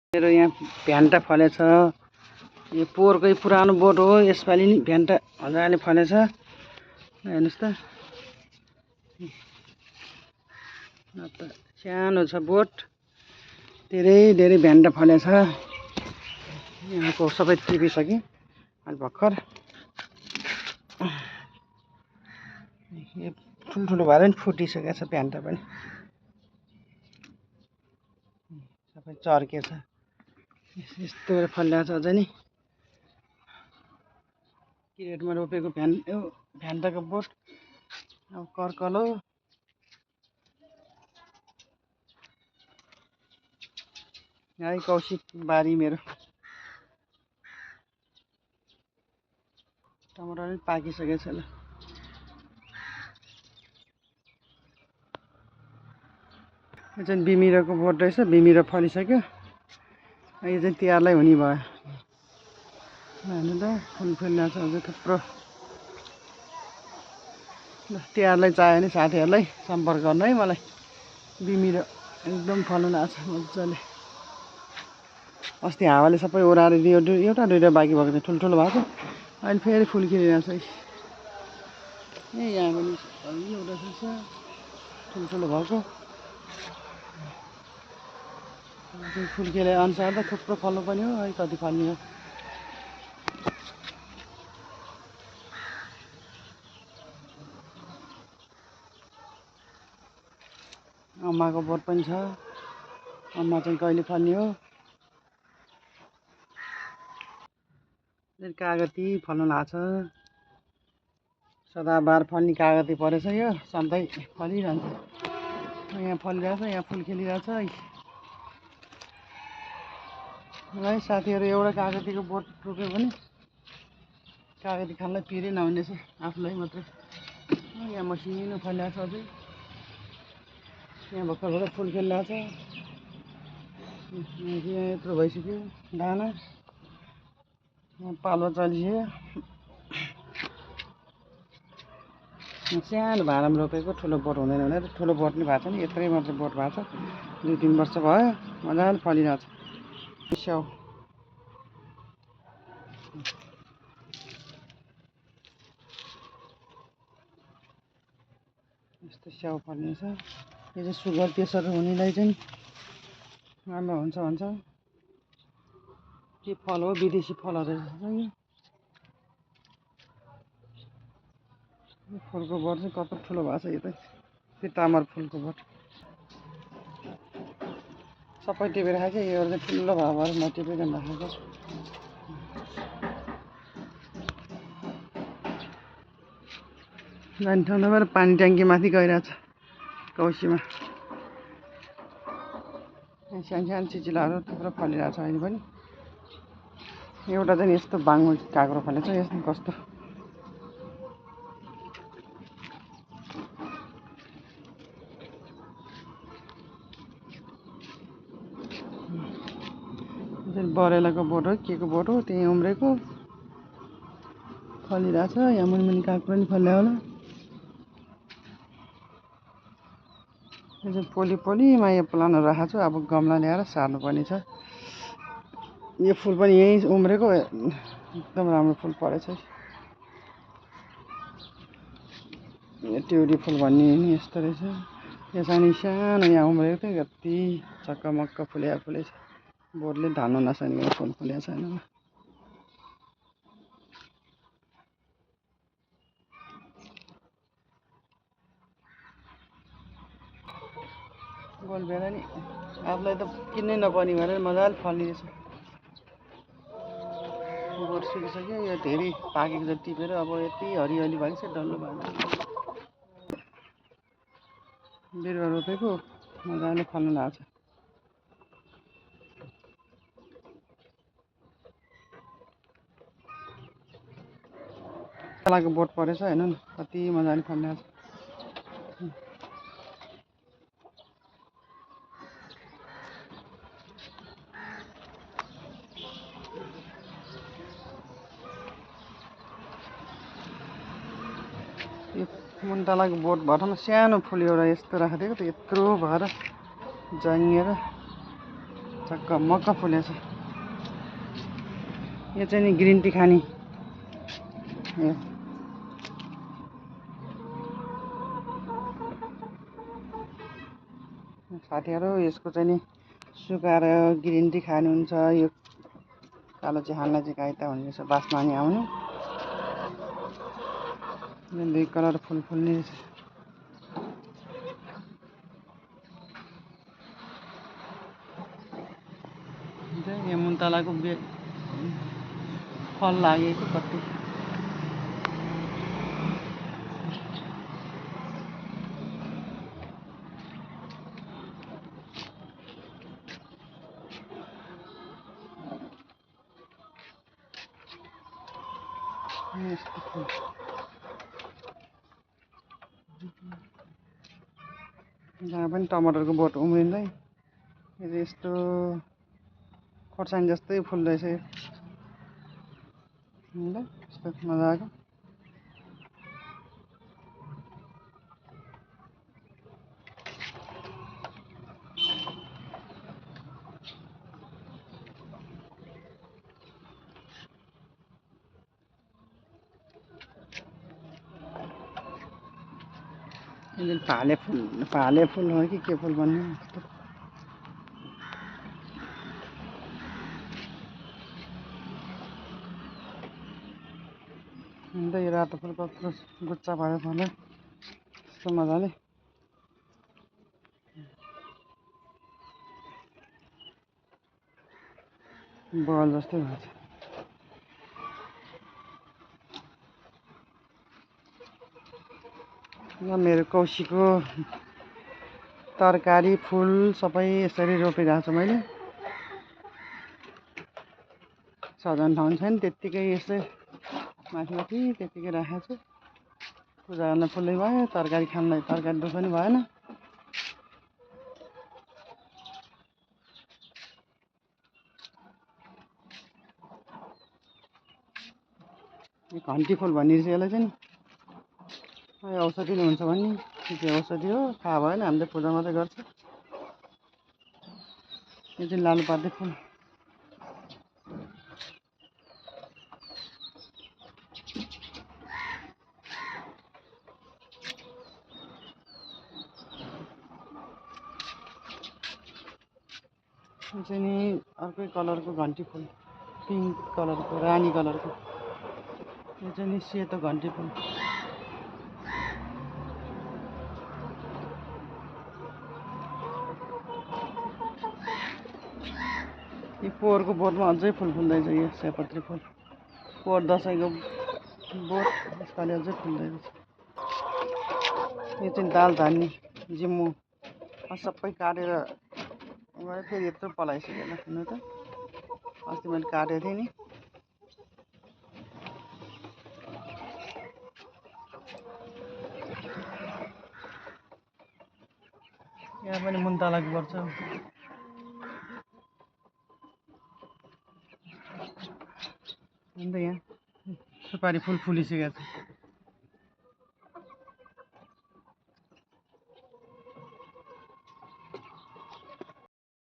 मेरो यहाँ भ्यान्टा फलेछ। यो पोहोरकै पुरानो बोट हो, यसपालि नि भ्यान्टा मजाले फलेछ। हेर्नुहोस् त, सानो छ बोट, धेरै भ्यान्टा फलेछ। यहाँको सबै टिपिसके अलि भर्खर ठुल्ठुलो भएर नि फुटिसकेको छ भ्यान्टा पनि, सबै चर्केछ। यस्तो फलिरहेको छ। अझै नि किरेटमा रोपेको भ्यान्टाको बोट अब कर्कलो। है कौशिक बारी मेरो टमाटर पनि पाकिसकेको छ। ल यो चाहिँ बिमिरोको बोट रहेछ, बिमिरो फलिसक्यो। यो चाहिँ तिहारलाई हुने भयो। हेर्नु त फुल फुलिरहेको छ अझै थुप्रो। ल तिहारलाई चाहियो भने साथीहरूलाई सम्पर्क गर्नु है मलाई। बिमिरो एकदम फल्नु लाग्छ मजाले। अस्ति हावाले सबै ओराएर दियो, एउटा दुइटा बाँकी भएको थियो, ठुल्ठुलो भएको थियो। अहिले फेरि फुल खिलिरहेको छ। ए यहाँ पनि एउटा छ ठुल्ठुलो भएको। फुल खिले अनुसार त थुप्रो फल्नु पनि हो, है कति फल्ने हो। अम्माको बोट पनि छ। अम्मा चाहिँ कहिले फल्ने हो। कागती फल्नु लाग्छ। सदाबार फल्ने कागती परेछ। यो सधैँ फलिरहन्छ। यहाँ फलिरहेछ, यहाँ फुल खिलिरहेछ। है साथीहरू, एउटा कागतीको बोट रोप्यो भने कागती खानलाई पिरै नहुनेछ, आफूलाई मात्रै। यहाँ मसिनो फलिरहेछ अझै। यहाँ भर्खर फुल खिलिरहेछ। यहाँ यत्रो भइसक्यो दाना। यहाँ पालुवा चलिसक्यो। सानो भाँडामा रोपेको, ठुलो बोट हुँदैन भनेर ठुलो बोट नि भएको छ नि, यत्रै मात्रै बोट भएको छ। 2-3 वर्ष भयो, मजाले फलिरहेछ। स्याउ यस्तो स्याउ फल्ने छ। यो चाहिँ सुगर प्रेसर हुनेलाई चाहिँ राम्रो हुन्छ भन्छ। के फल हो, विदेशी फलहरू रहेछ। यो फुलको बोट चाहिँ कत्रो ठुलो भएको छ। यो चाहिँ पिताम्बर फुलको बोट सबै टिपेर खाएको। यो चाहिँ ठुलो भयो भएर नटिपिकन राखेको। जाने ठाउँ नभएर पानी ट्याङ्की माथि गइरहेछ कौसीमा। सानो चिचिलाहरू थुप्रो फलिरहेछ अहिले पनि। एउटा चाहिँ यस्तो बाङ्गो काँक्रो फलेछ। यस्तो कस्तो बरेलाको बोट हो, के को बोट हो, त्यही उम्रेको फलिरहेछ। यहाँ मुनिमुनि काँक्रो पनि फल्यो होला। यो चाहिँ पोलीमा यो प्लान्टहरू राखेको छु। अब गमला ल्याएर सार्नुपर्ने छ। यो फुल पनि यहीँ उम्रेको, एकदम राम्रो फुल परेछ। यो ट्युरी फुल भन्ने नि यस्तो रहेछ। यो चाहिँ सानो यहाँ उम्रेको थियो, कति चक्कमक्क फुलेछ। बोटले धान्नु नसकेको फुल फुलेको छैन। गोलभेडा नि आफूलाई त किन्नै नपर्ने भएर मजाले फल्ने रहेछ। बोट सुकिसक्यो। यो धेरै पाकेको जति टिपेर अब यति हरियाली भएको छ, डल्लो भएको छ। बिरुवा रोपेको मजाले फल्नु लाग्छ। तलको बोट परेछ, हेर्नु न कति मजाले फलिरहेछ। यो मुन्टालाको बोट भएको ठाउँमा सानो फुल एउटा यस्तो राखिदिएको त यत्रो भएर जङ्गिएर चक्क मक्क फुलेछ। यो चाहिँ नि ग्रिन टी खाने यो साथीहरू। यसको चाहिँ नि सुकाएर ग्रिन टी खानुहुन्छ। यो कालो चिहानलाई चाहिँ काइता हुन्छ बास्ना नि आउनु। यो दुई कलर फुल फुल्ने रहेछ। यो मुन्तलाको फल लागेको कति यस्तो फुल। जहाँ पनि टमाटरको बोट उम्रिँदै यस्तो खोर्सानी जस्तै फुल्दैछ। यस्तो मजाको फाले फुल हो कि के फुल भन्ने यस्तो। अन्त यो रातो फुल कत्रो गुच्चा भयो फल यस्तो मजाले बल जस्तै भएछ। यहाँ मेरो कौशीको तरकारी फुल सबै यसरी रोपिरहेको छु मैले। सजाउने ठाउँ छैन त्यत्तिकै यसै माथि माथि त्यत्तिकै राखेको छु। पूजा गर्न फुलै भयो, तरकारी खानलाई तरकारी दुःख पनि भएन। यो घन्टी फुल भन्ने रहेछ यसलाई चाहिँ नि औषधि नै हुन्छ भन्ने। के औषधि हो थाहा भएन, हामीले पूजा मात्रै गर्छ। यो चाहिँ लालुपाते फुल। यो चाहिँ नि अर्कै कलरको घन्टी फुल, पिङ्क कलरको रानी कलरको। यो चाहिँ नि सेतो घन्टी फुल। यो पोहोरको बोटमा अझै फुल फुल्दैछ। यो सयपत्री फुल पोहोर दसैँको बोट यसपालि अझै फुल्दैछ। यो चाहिँ दाल धान्ने जिम्मु सबै काटेर गयो, फेरि यत्रो पलाइसक्यो ल हेर्नु त। अस्ति मैले काटेको थिएँ नि। यहाँ पनि मुन्तलाको पर्छ। अन्त यहाँ सुपारी फुल फुलिसकेको छ।